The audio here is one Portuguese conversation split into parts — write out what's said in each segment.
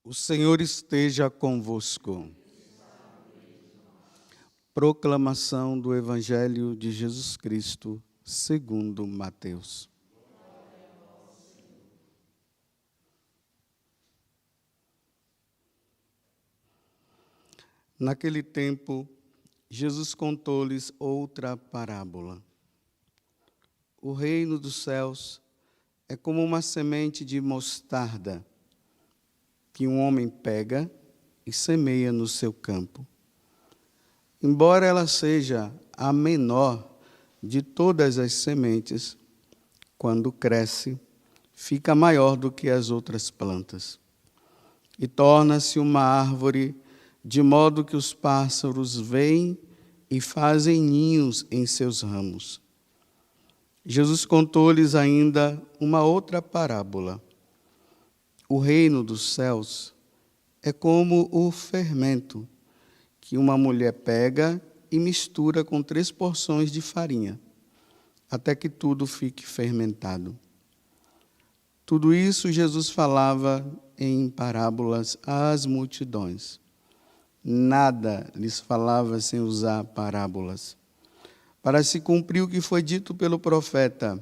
O Senhor esteja convosco. Proclamação do Evangelho de Jesus Cristo, segundo Mateus. Naquele tempo, Jesus contou-lhes outra parábola. O reino dos céus é como uma semente de mostarda que um homem pega e semeia no seu campo. Embora ela seja a menor de todas as sementes, quando cresce, fica maior do que as outras plantas e torna-se uma árvore, de modo que os pássaros vêm e fazem ninhos em seus ramos. Jesus contou-lhes ainda uma outra parábola. O reino dos céus é como o fermento que uma mulher pega e mistura com 3 porções de farinha, até que tudo fique fermentado. Tudo isso Jesus falava em parábolas às multidões. Nada lhes falava sem usar parábolas. Para se cumprir o que foi dito pelo profeta: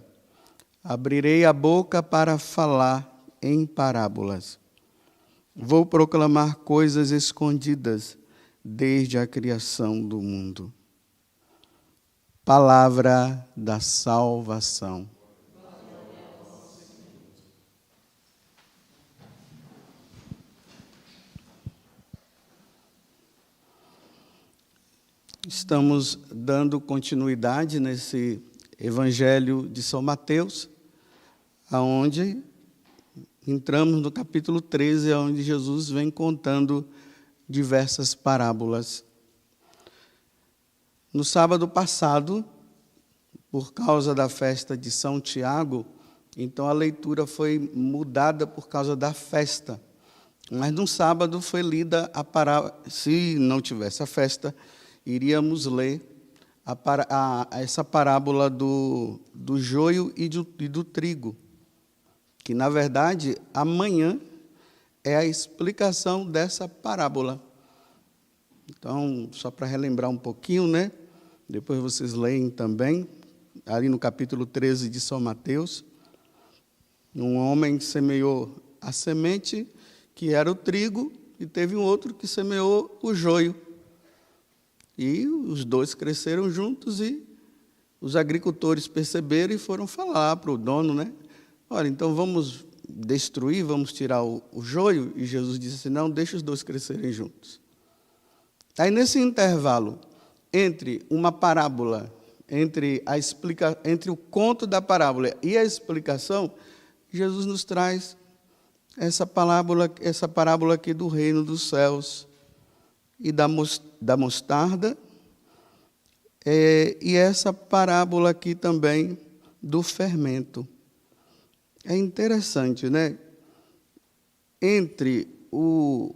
abrirei a boca para falar em parábolas. Vou proclamar coisas escondidas desde a criação do mundo. Palavra da salvação. Estamos dando continuidade nesse Evangelho de São Mateus, aonde entramos no capítulo 13, onde Jesus vem contando diversas parábolas. No sábado passado, por causa da festa de São Tiago, então a leitura foi mudada por causa da festa. Mas no sábado foi lida a parábola. Se não tivesse a festa, iríamos ler essa parábola do joio e do trigo, que, na verdade, amanhã é a explicação dessa parábola. Então, só para relembrar um pouquinho, né? Depois vocês leem também, ali no capítulo 13 de São Mateus, um homem semeou a semente, que era o trigo, e teve um outro que semeou o joio. E os dois cresceram juntos e os agricultores perceberam e foram falar para o dono, né? Olha, então vamos destruir, vamos tirar o joio? E Jesus disse assim: não, deixa os dois crescerem juntos. Aí, nesse intervalo, entre uma parábola, entre o conto da parábola e a explicação, Jesus nos traz essa parábola aqui do reino dos céus e da mostarda, e essa parábola aqui também do fermento. É interessante, né? Entre o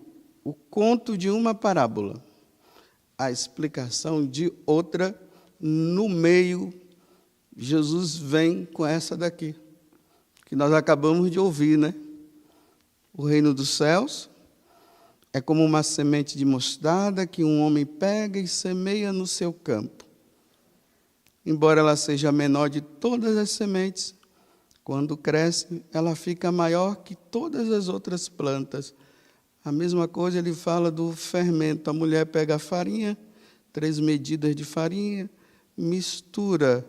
conto de uma parábola, a explicação de outra, no meio, Jesus vem com essa daqui, que nós acabamos de ouvir, né? O reino dos céus é como uma semente de mostarda que um homem pega e semeia no seu campo. Embora ela seja a menor de todas as sementes, quando cresce, ela fica maior que todas as outras plantas. A mesma coisa ele fala do fermento. A mulher pega a farinha, 3 medidas de farinha, mistura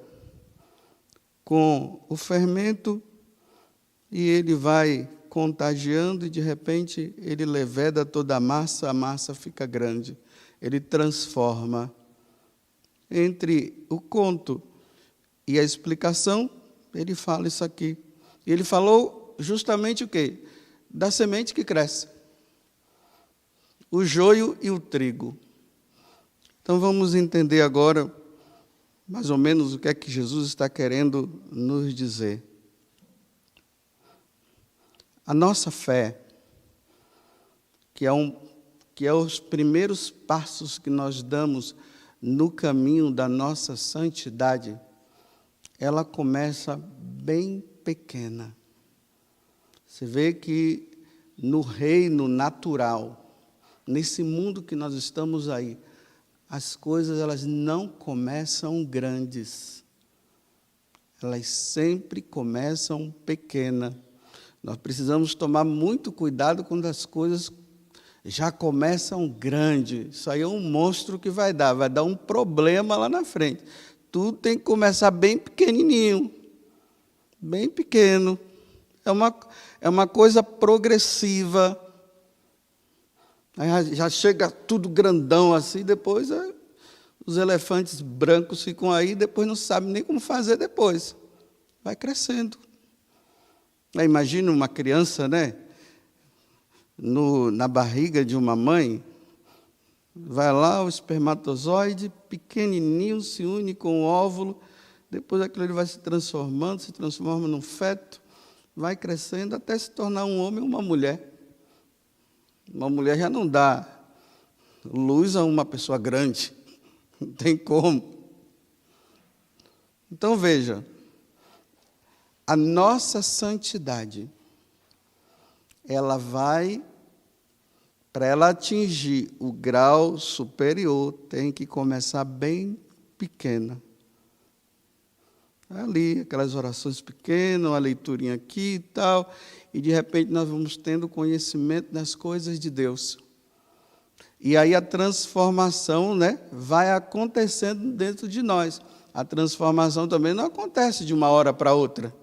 com o fermento e ele vai contagiando e, de repente, ele leveda toda a massa fica grande. Ele transforma. Entre o conto e a explicação, ele fala isso aqui. E ele falou justamente o quê? Da semente que cresce. O joio e o trigo. Então, vamos entender agora, mais ou menos, o que é que Jesus está querendo nos dizer. A nossa fé, que é os primeiros passos que nós damos no caminho da nossa santidade, ela começa bem pequena. Você vê que no reino natural, nesse mundo que nós estamos aí, as coisas elas não começam grandes. Elas sempre começam pequenas. Nós precisamos tomar muito cuidado quando as coisas já começam grandes. Isso aí é um monstro que vai dar um problema lá na frente. Tudo tem que começar bem pequenininho, bem pequeno. É uma coisa progressiva. Aí já chega tudo grandão assim, depois os elefantes brancos ficam aí, depois não sabem nem como fazer depois. Vai crescendo. Aí imagina uma criança, né? Na barriga de uma mãe, vai lá o espermatozoide, pequenininho, se une com o óvulo, depois aquilo ele vai se transforma num feto, vai crescendo até se tornar um homem ou uma mulher. Uma mulher já não dá luz a uma pessoa grande. Não tem como. Então, veja, a nossa santidade, ela vai, para ela atingir o grau superior, tem que começar bem pequena. Ali, aquelas orações pequenas, uma leiturinha aqui e tal, e de repente nós vamos tendo conhecimento das coisas de Deus. E aí a transformação, né, vai acontecendo dentro de nós. A transformação também não acontece de uma hora para outra.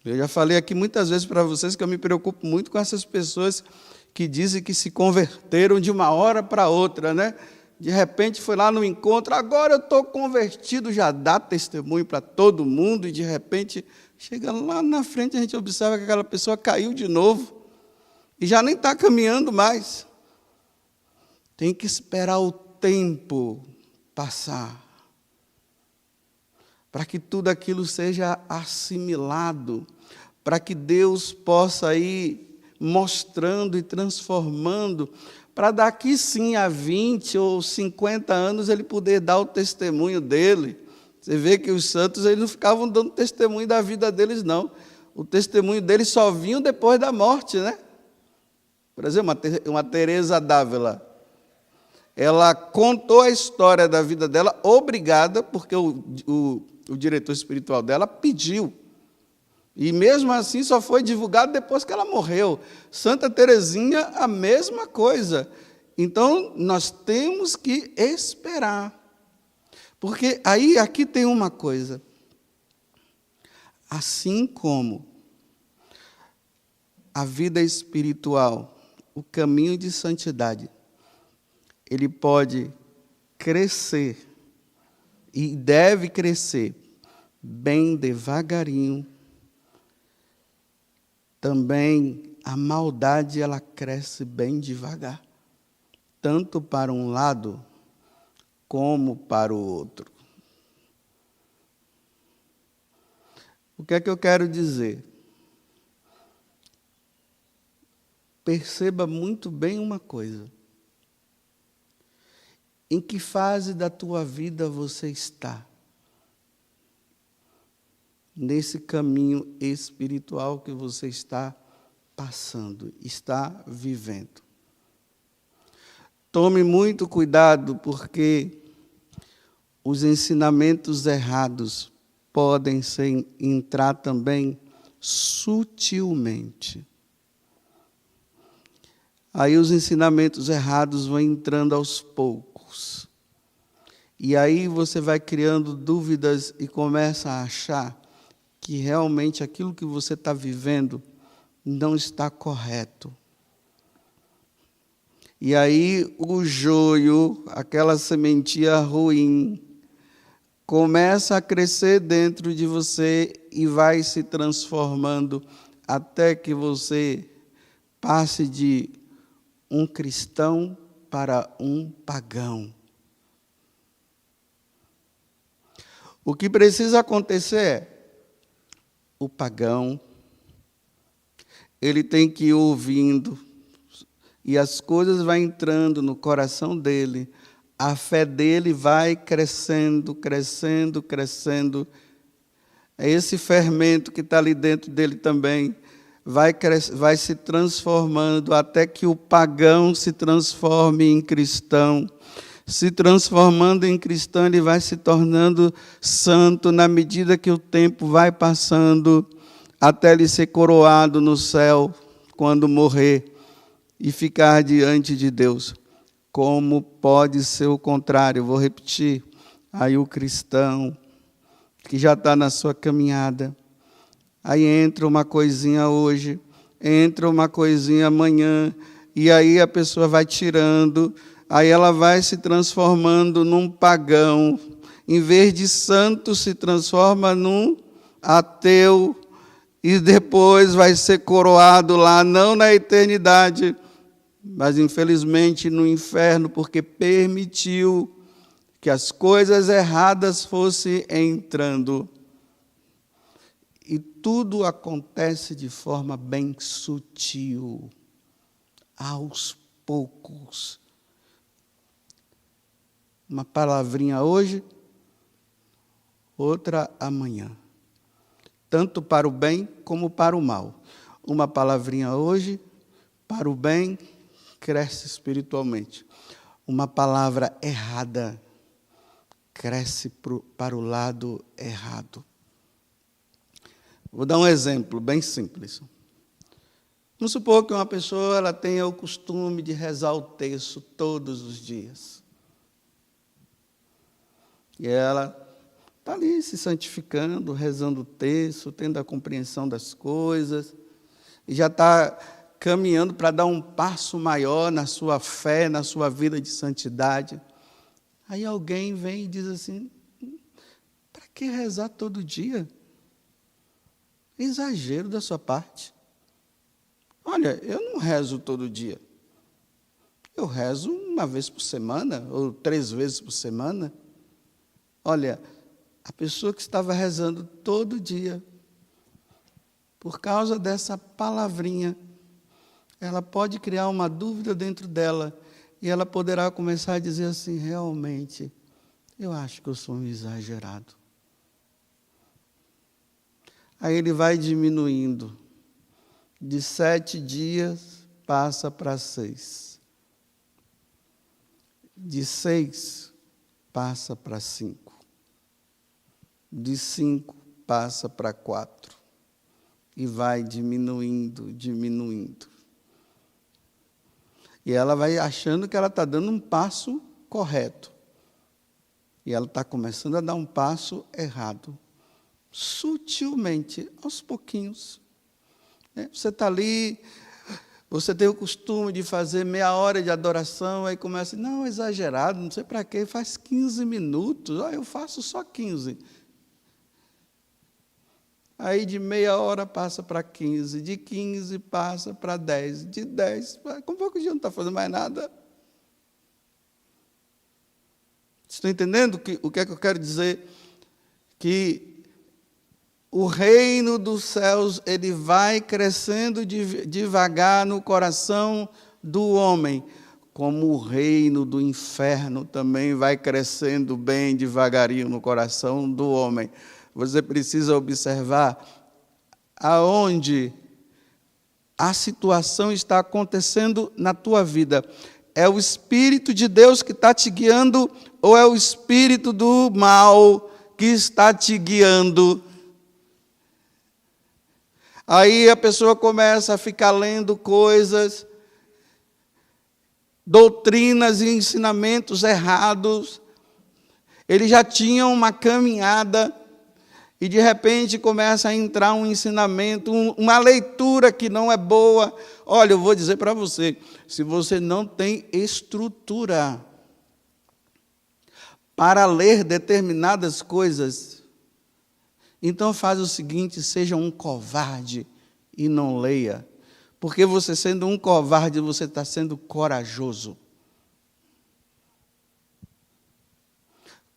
Eu já falei aqui muitas vezes para vocês que eu me preocupo muito com essas pessoas que dizem que se converteram de uma hora para outra, né? De repente foi lá no encontro, agora eu estou convertido, já dá testemunho para todo mundo, e de repente chega lá na frente, a gente observa que aquela pessoa caiu de novo e já nem está caminhando mais. Tem que esperar o tempo passar para que tudo aquilo seja assimilado, para que Deus possa ir mostrando e transformando, para daqui sim a 20 ou 50 anos ele poder dar o testemunho dele. Você vê que os santos eles não ficavam dando testemunho da vida deles, não. O testemunho deles só vinha depois da morte, né? Por exemplo, uma Teresa d'Ávila, ela contou a história da vida dela, obrigada, porque o diretor espiritual dela pediu. E mesmo assim só foi divulgado depois que ela morreu. Santa Teresinha, a mesma coisa. Então, nós temos que esperar. Porque aí, aqui tem uma coisa. Assim como a vida espiritual, o caminho de santidade, ele pode crescer e deve crescer bem devagarinho. Também a maldade ela cresce bem devagar, tanto para um lado como para o outro. O que é que eu quero dizer? Perceba muito bem uma coisa. Em que fase da tua vida você está? Nesse caminho espiritual que você está passando, está vivendo. Tome muito cuidado, porque os ensinamentos errados podem entrar também sutilmente. Aí os ensinamentos errados vão entrando aos poucos. E aí você vai criando dúvidas e começa a achar que realmente aquilo que você está vivendo não está correto. E aí o joio, aquela sementinha ruim, começa a crescer dentro de você e vai se transformando até que você passe de um cristão para um pagão. O que precisa acontecer é, o pagão, ele tem que ir ouvindo, e as coisas vão entrando no coração dele, a fé dele vai crescendo, crescendo, crescendo. É esse fermento que está ali dentro dele também. vai se transformando até que o pagão se transforme em cristão. Se transformando em cristão, ele vai se tornando santo na medida que o tempo vai passando, até ele ser coroado no céu, quando morrer e ficar diante de Deus. Como pode ser o contrário? Vou repetir. Aí o cristão, que já está na sua caminhada, aí entra uma coisinha hoje, entra uma coisinha amanhã, e aí a pessoa vai tirando, aí ela vai se transformando num pagão. Em vez de santo, se transforma num ateu, e depois vai ser coroado lá, não na eternidade, mas infelizmente no inferno, porque permitiu que as coisas erradas fossem entrando. E tudo acontece de forma bem sutil, aos poucos. Uma palavrinha hoje, outra amanhã. Tanto para o bem como para o mal. Uma palavrinha hoje, para o bem, cresce espiritualmente. Uma palavra errada, cresce para o lado errado. Vou dar um exemplo bem simples. Vamos supor que uma pessoa ela tenha o costume de rezar o terço todos os dias. E ela está ali se santificando, rezando o terço, tendo a compreensão das coisas, e já está caminhando para dar um passo maior na sua fé, na sua vida de santidade. Aí alguém vem e diz assim, para que rezar todo dia? Exagero da sua parte. Olha, eu não rezo todo dia. Eu rezo uma vez por semana, ou 3 vezes por semana. Olha, a pessoa que estava rezando todo dia, por causa dessa palavrinha, ela pode criar uma dúvida dentro dela, e ela poderá começar a dizer assim, realmente, eu acho que eu sou um exagerado. Aí ele vai diminuindo. De 7 dias, passa para 6. De 6, passa para 5. De 5, passa para 4. E vai diminuindo, diminuindo. E ela vai achando que ela está dando um passo correto. E ela está começando a dar um passo errado. Sutilmente, aos pouquinhos. Você está ali, você tem o costume de fazer meia hora de adoração, aí começa, não, exagerado, não sei para quê, faz 15 minutos, eu faço só 15. Aí de meia hora passa para 15, de 15 passa para 10, de 10, com pouco dia não está fazendo mais nada. Estão entendendo o que é que eu quero dizer? Que o reino dos céus, ele vai crescendo devagar no coração do homem, como o reino do inferno também vai crescendo bem devagarinho no coração do homem. Você precisa observar aonde a situação está acontecendo na tua vida. É o Espírito de Deus que está te guiando ou é o Espírito do mal que está te guiando? Aí a pessoa começa a ficar lendo coisas, doutrinas e ensinamentos errados. Ele já tinha uma caminhada e de repente começa a entrar um ensinamento, uma leitura que não é boa. Olha, eu vou dizer para você, se você não tem estrutura para ler determinadas coisas, então faz o seguinte, seja um covarde e não leia. Porque você sendo um covarde, você está sendo corajoso.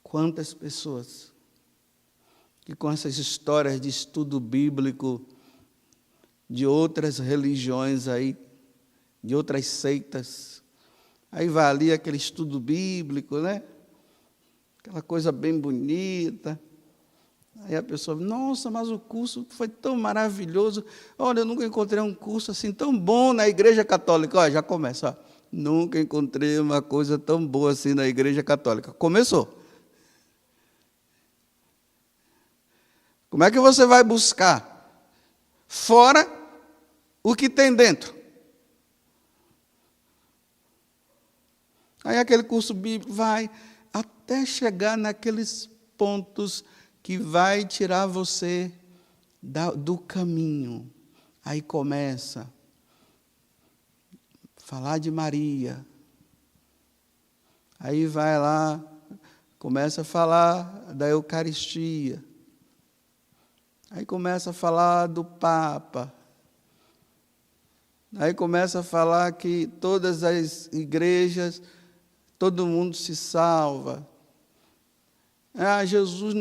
Quantas pessoas que com essas histórias de estudo bíblico, de outras religiões aí, de outras seitas, aí vai ali aquele estudo bíblico, né? Aquela coisa bem bonita. Aí a pessoa, nossa, mas o curso foi tão maravilhoso. Olha, eu nunca encontrei um curso assim tão bom na Igreja Católica. Olha, já começa. Ó. Nunca encontrei uma coisa tão boa assim na Igreja Católica. Começou. Como é que você vai buscar? Fora o que tem dentro. Aí aquele curso bíblico vai até chegar naqueles pontos que vai tirar você do caminho. Aí começa a falar de Maria. Aí vai lá, começa a falar da Eucaristia. Aí começa a falar do Papa. Aí começa a falar que todas as igrejas, todo mundo se salva. Jesus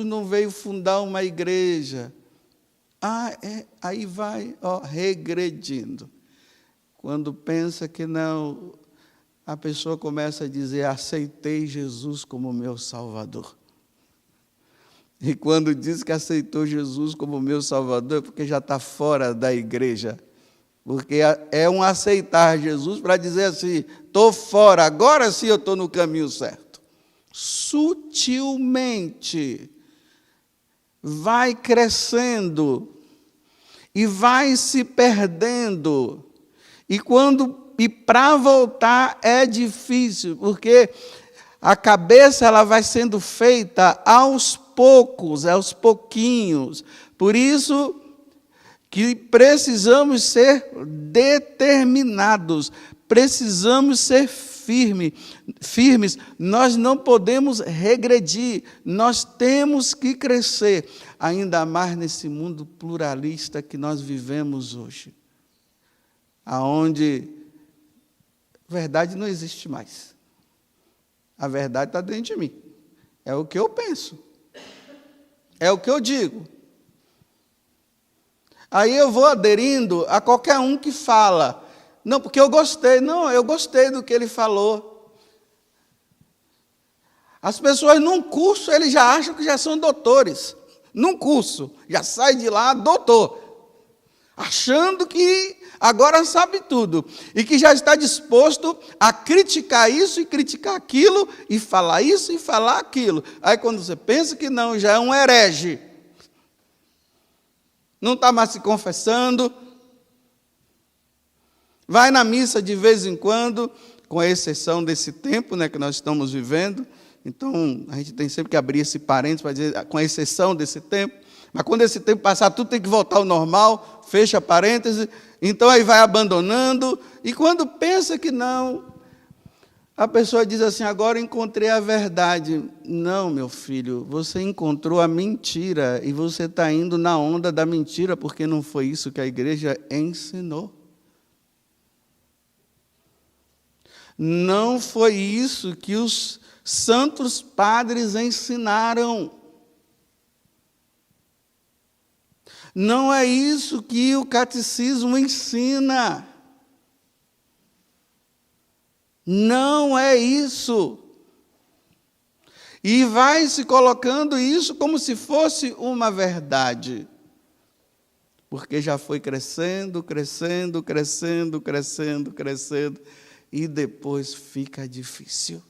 não veio fundar uma igreja. Aí vai regredindo. Quando pensa que não, a pessoa começa a dizer, aceitei Jesus como meu Salvador. E quando diz que aceitou Jesus como meu Salvador, é porque já está fora da igreja. Porque é um aceitar Jesus para dizer assim, estou fora, agora sim eu estou no caminho certo. Sutilmente vai crescendo e vai se perdendo. E para voltar é difícil, porque a cabeça ela vai sendo feita aos poucos, aos pouquinhos. Por isso que precisamos ser determinados, precisamos ser firmes, nós não podemos regredir, nós temos que crescer, ainda mais nesse mundo pluralista que nós vivemos hoje, aonde a verdade não existe mais. A verdade está dentro de mim, é o que eu penso, é o que eu digo. Aí eu vou aderindo a qualquer um que fala. Não, porque eu gostei. Não, eu gostei do que ele falou. As pessoas num curso, eles já acham que já são doutores. Num curso, já sai de lá doutor. Achando que agora sabe tudo. E que já está disposto a criticar isso e criticar aquilo, e falar isso e falar aquilo. Aí quando você pensa que não, já é um herege. Não está mais se confessando. Vai na missa de vez em quando, com exceção desse tempo, né, que nós estamos vivendo. Então, a gente tem sempre que abrir esse parênteses para dizer, com exceção desse tempo. Mas quando esse tempo passar, tudo tem que voltar ao normal, fecha parênteses. Então, aí vai abandonando. E quando pensa que não, a pessoa diz assim, agora encontrei a verdade. Não, meu filho, você encontrou a mentira e você está indo na onda da mentira, porque não foi isso que a igreja ensinou. Não foi isso que os santos padres ensinaram. Não é isso que o catecismo ensina. Não é isso. E vai se colocando isso como se fosse uma verdade. Porque já foi crescendo, crescendo, crescendo, crescendo, crescendo. E depois fica difícil.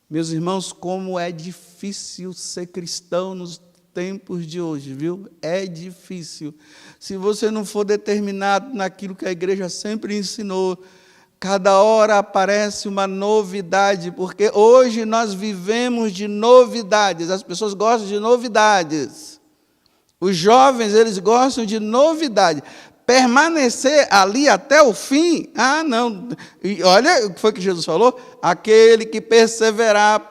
Meus irmãos, como é difícil ser cristão nos tempos de hoje, viu? É difícil. Se você não for determinado naquilo que a igreja sempre ensinou, cada hora aparece uma novidade, porque hoje nós vivemos de novidades. As pessoas gostam de novidades. Os jovens, eles gostam de novidade. Permanecer ali até o fim, não. E olha o que foi que Jesus falou, aquele que perseverar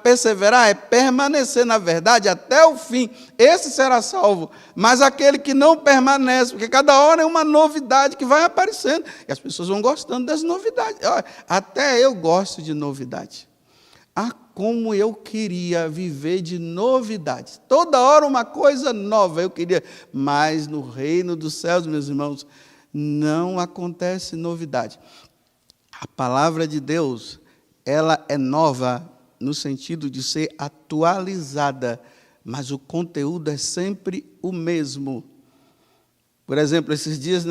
é permanecer na verdade até o fim, esse será salvo. Mas aquele que não permanece, porque cada hora é uma novidade que vai aparecendo, e as pessoas vão gostando das novidades. Até eu gosto de novidade. Como eu queria viver de novidades. Toda hora uma coisa nova eu queria. Mas no reino dos céus, meus irmãos, não acontece novidade. A palavra de Deus, ela é nova no sentido de ser atualizada mas o conteúdo é sempre o mesmo. Por exemplo, esses dias,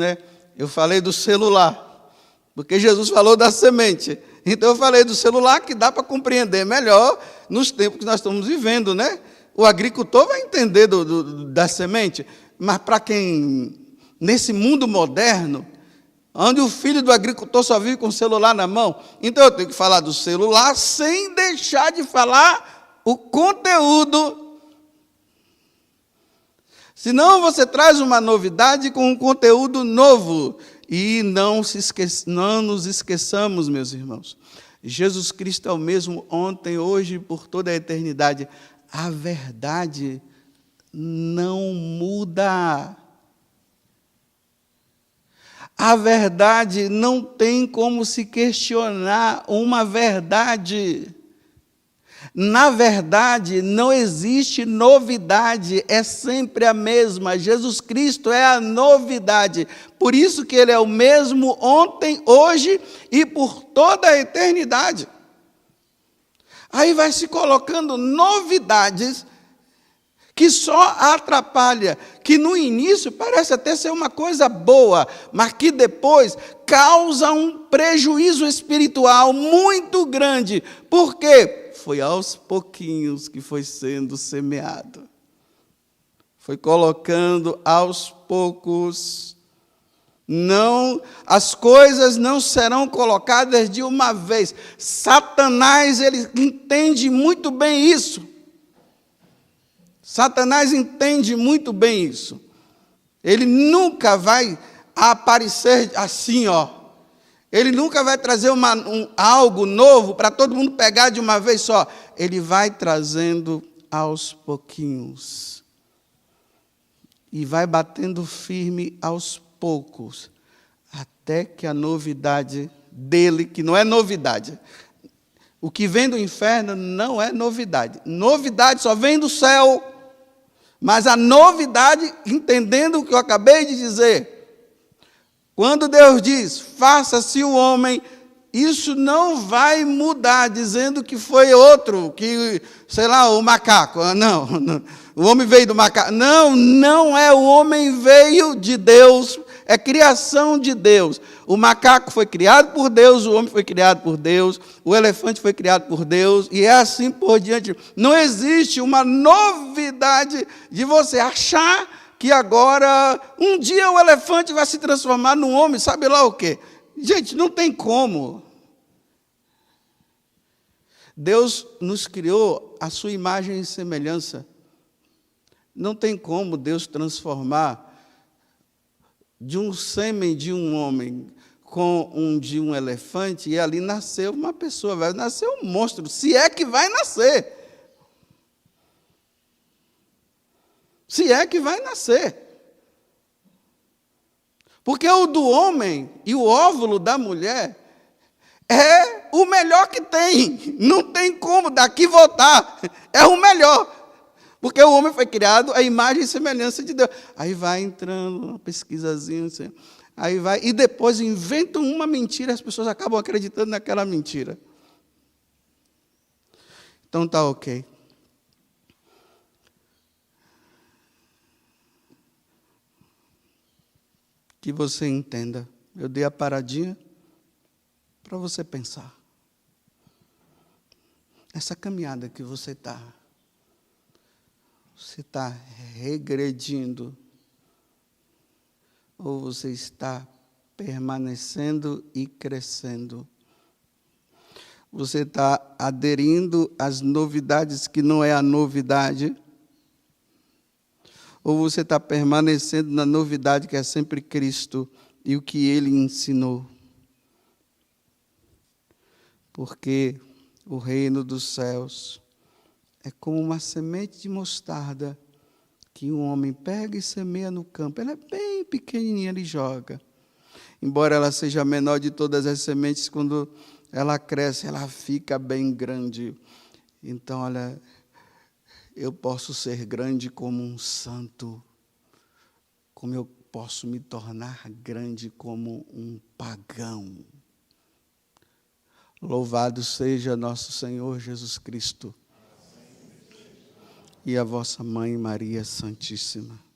eu falei do celular, porque Jesus falou da semente. Então eu falei do celular, que dá para compreender melhor nos tempos que nós estamos vivendo, O agricultor vai entender da semente, mas para quem, nesse mundo moderno, onde o filho do agricultor só vive com o celular na mão, então eu tenho que falar do celular sem deixar de falar o conteúdo. Senão você traz uma novidade com um conteúdo novo. E não nos esqueçamos, meus irmãos, Jesus Cristo é o mesmo ontem, hoje e por toda a eternidade. A verdade não muda. A verdade não tem como se questionar uma verdade. Na verdade, não existe novidade, é sempre a mesma. Jesus Cristo é a novidade. Por isso que Ele é o mesmo ontem, hoje e por toda a eternidade. Aí vai se colocando novidades que só atrapalha, que no início parece até ser uma coisa boa, mas que depois causa um prejuízo espiritual muito grande. Por quê? Foi aos pouquinhos que foi sendo semeado. Foi colocando aos poucos. Não, as coisas não serão colocadas de uma vez. Satanás, ele entende muito bem isso. Satanás entende muito bem isso. Ele nunca vai aparecer assim, Ele nunca vai trazer algo novo para todo mundo pegar de uma vez só. Ele vai trazendo aos pouquinhos. E vai batendo firme aos poucos. Até que a novidade dele, que não é novidade. O que vem do inferno não é novidade. Novidade só vem do céu. Mas a novidade, entendendo o que eu acabei de dizer, quando Deus diz, faça-se o homem, isso não vai mudar, dizendo que foi outro, que, o macaco. Não, o homem veio do macaco. Não é, o homem veio de Deus, é criação de Deus. O macaco foi criado por Deus, o homem foi criado por Deus, o elefante foi criado por Deus, e é assim por diante. Não existe uma novidade de você achar que agora, um dia o elefante vai se transformar num homem, sabe lá o quê? Gente, não tem como. Deus nos criou a sua imagem e semelhança. Não tem como Deus transformar de um sêmen de um homem com de um elefante, e ali nasceu uma pessoa, vai nascer um monstro, se é que vai nascer. Se é que vai nascer. Porque o do homem e o óvulo da mulher é o melhor que tem. Não tem como daqui voltar. É o melhor. Porque o homem foi criado à imagem e semelhança de Deus. Aí vai entrando uma pesquisazinha, assim, aí vai, e depois inventam uma mentira, as pessoas acabam acreditando naquela mentira. Então tá ok. Que você entenda. Eu dei a paradinha para você pensar. Essa caminhada que você está regredindo, ou você está permanecendo e crescendo? Você está aderindo às novidades que não é a novidade? Ou você está permanecendo na novidade que é sempre Cristo e o que Ele ensinou? Porque o reino dos céus é como uma semente de mostarda que um homem pega e semeia no campo. Ela é bem pequenininha, ele joga. Embora ela seja a menor de todas as sementes, quando ela cresce, ela fica bem grande. Então, olha, eu posso ser grande como um santo, como eu posso me tornar grande como um pagão. Louvado seja nosso Senhor Jesus Cristo. e a vossa Mãe Maria Santíssima.